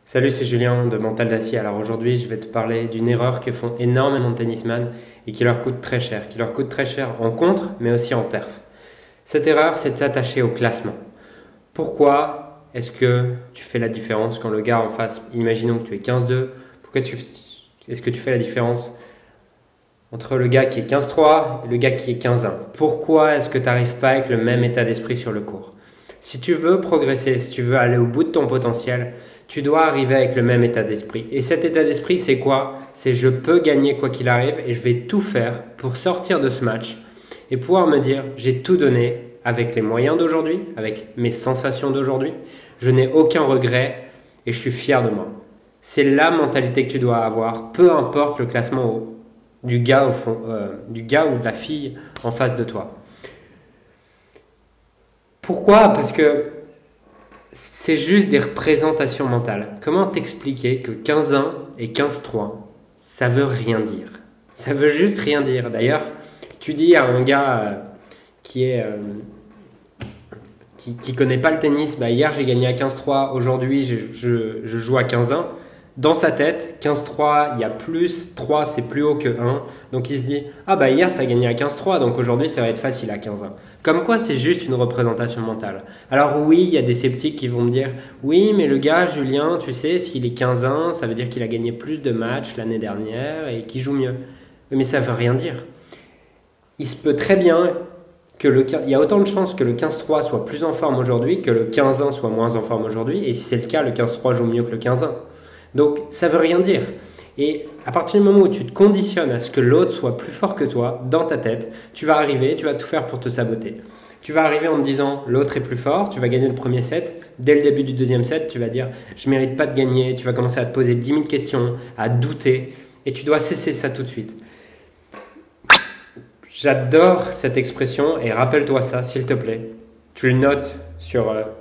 Salut, c'est Julien de Mental d'Acier. Alors aujourd'hui, je vais te parler d'une erreur que font énormément de tennisman et qui leur coûte très cher. Qui leur coûte très cher en contre, mais aussi en perf. Cette erreur, c'est de s'attacher au classement. Pourquoi est-ce que tu fais la différence quand le gars en face, imaginons que tu es 15-2, est-ce que tu fais la différence entre le gars qui est 15-3 et le gars qui est 15-1? Pourquoi est-ce que tu n'arrives pas avec le même état d'esprit sur le court? Si tu veux progresser, si tu veux aller au bout de ton potentiel, tu dois arriver avec le même état d'esprit. Et cet état d'esprit, c'est quoi? C'est je peux gagner quoi qu'il arrive et je vais tout faire pour sortir de ce match et pouvoir me dire j'ai tout donné avec les moyens d'aujourd'hui, avec mes sensations d'aujourd'hui. Je n'ai aucun regret et je suis fier de moi. C'est la mentalité que tu dois avoir, peu importe le classement du gars ou de la fille en face de toi. Pourquoi? Parce que c'est juste des représentations mentales. Comment t'expliquer que 15-1 et 15-3, ça veut rien dire? Ça veut juste rien dire. D'ailleurs, tu dis à un gars qui connaît pas le tennis, bah hier j'ai gagné à 15-3, aujourd'hui je joue à 15-1. Dans sa tête, 15-3, il y a plus, 3 c'est plus haut que 1. Donc il se dit, ah bah hier tu as gagné à 15-3, donc aujourd'hui ça va être facile à 15-1. Comme quoi c'est juste une représentation mentale. Alors oui, il y a des sceptiques qui vont me dire, oui mais le gars Julien, tu sais, s'il est 15-1, ça veut dire qu'il a gagné plus de matchs l'année dernière et qu'il joue mieux. Mais ça veut rien dire. Il se peut très bien il y a autant de chances que le 15-3 soit plus en forme aujourd'hui que le 15-1 soit moins en forme aujourd'hui. Et si c'est le cas, le 15-3 joue mieux que le 15-1. Donc, ça veut rien dire. Et à partir du moment où tu te conditionnes à ce que l'autre soit plus fort que toi, dans ta tête, tu vas arriver, tu vas tout faire pour te saboter. Tu vas arriver en te disant, l'autre est plus fort, tu vas gagner le premier set. Dès le début du deuxième set, tu vas dire, je ne mérite pas de gagner. Tu vas commencer à te poser 10 000 questions, à douter. Et tu dois cesser ça tout de suite. J'adore cette expression et rappelle-toi ça, s'il te plaît. Tu le notes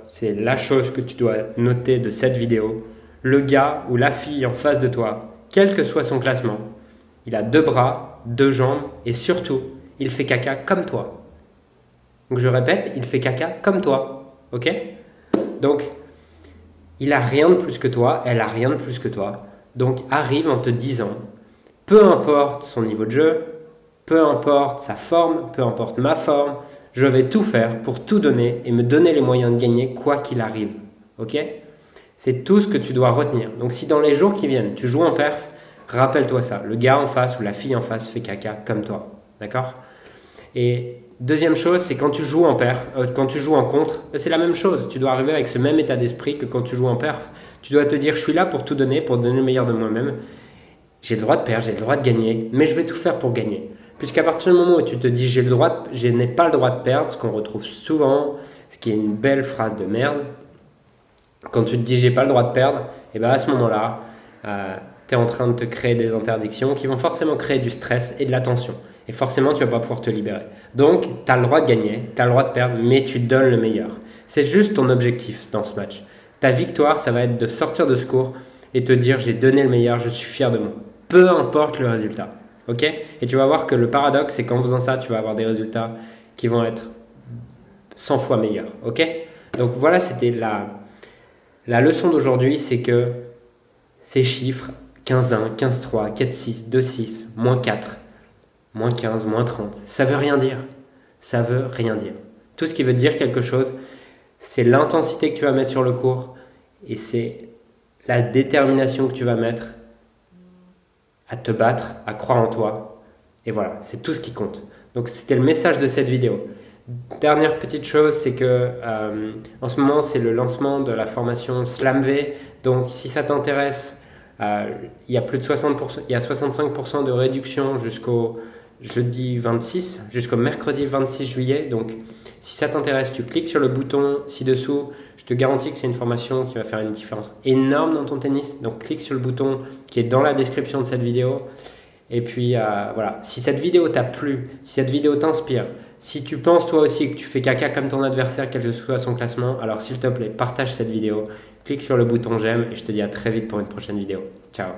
c'est la chose que tu dois noter de cette vidéo. Le gars ou la fille en face de toi, quel que soit son classement, il a 2 bras, 2 jambes et surtout, il fait caca comme toi. Donc je répète, il fait caca comme toi. Ok? Donc, il a rien de plus que toi, elle a rien de plus que toi. Donc arrive en te disant, peu importe son niveau de jeu, peu importe sa forme, peu importe ma forme, je vais tout faire pour tout donner et me donner les moyens de gagner quoi qu'il arrive. Ok? C'est tout ce que tu dois retenir. Donc si dans les jours qui viennent, tu joues en perf, rappelle-toi ça. Le gars en face ou la fille en face fait caca comme toi. D'accord? Et deuxième chose, c'est quand tu joues en perf, quand tu joues en contre, c'est la même chose. Tu dois arriver avec ce même état d'esprit que quand tu joues en perf. Tu dois te dire, je suis là pour tout donner, pour donner le meilleur de moi-même. J'ai le droit de perdre, j'ai le droit de gagner, mais je vais tout faire pour gagner. Puisqu'à partir du moment où tu te dis, je n'ai pas le droit de perdre, ce qu'on retrouve souvent, ce qui est une belle phrase de merde, quand tu te dis j'ai pas le droit de perdre, et bien à ce moment-là, tu es en train de te créer des interdictions qui vont forcément créer du stress et de la tension. Et forcément, tu vas pas pouvoir te libérer. Donc, tu as le droit de gagner, tu as le droit de perdre, mais tu donnes le meilleur. C'est juste ton objectif dans ce match. Ta victoire, ça va être de sortir de ce cours et te dire j'ai donné le meilleur, je suis fier de moi. Peu importe le résultat. Ok? Et tu vas voir que le paradoxe, c'est qu'en faisant ça, tu vas avoir des résultats qui vont être 100 fois meilleurs. Ok? Donc voilà, c'était la leçon d'aujourd'hui, c'est que ces chiffres, 15-1, 15-3, 4-6, 2-6, moins 4, moins 15, moins 30, ça veut rien dire. Ça veut rien dire. Tout ce qui veut dire quelque chose, c'est l'intensité que tu vas mettre sur le court et c'est la détermination que tu vas mettre à te battre, à croire en toi. Et voilà, c'est tout ce qui compte. Donc c'était le message de cette vidéo. Dernière petite chose, c'est que en ce moment, c'est le lancement de la formation SlamV. Donc, si ça t'intéresse, il y a plus de 60%, il y a 65% de réduction jusqu'au jeudi 26, jusqu'au mercredi 26 juillet. Donc, si ça t'intéresse, tu cliques sur le bouton ci-dessous. Je te garantis que c'est une formation qui va faire une différence énorme dans ton tennis. Donc, clique sur le bouton qui est dans la description de cette vidéo. Et puis voilà, si cette vidéo t'a plu, si cette vidéo t'inspire, si tu penses toi aussi que tu fais caca comme ton adversaire, quel que soit son classement, alors s'il te plaît, partage cette vidéo, clique sur le bouton j'aime et je te dis à très vite pour une prochaine vidéo. Ciao.